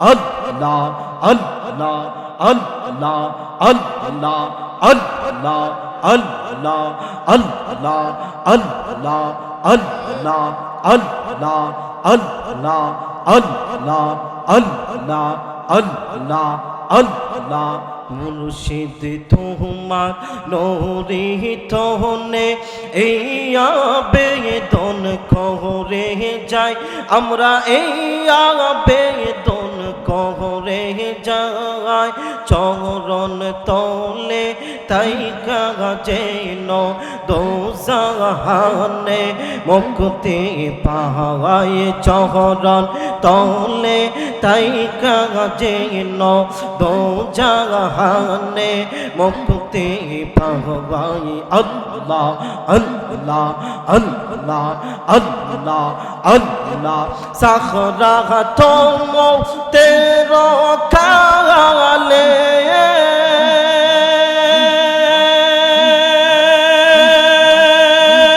Allah, Allah, Allah, Allah, Allah, Allah, Allah, Allah, Allah, Allah, Allah, Allah, Allah, Allah, Allah, মুর্শিদ তোমার নূরে তোহনে এই আবেদন করে যাই আমরা এই আবেদন করে যাই চরণ তলে তাই যেন দোজাহানে মুক্তি পায় চরণ তলে তাই যেন দোজাহানে মুক্তি পায় আল্লাহ আল্লাহ আল্লাহ আল্লাহ আল্লাহ সাখরা তোম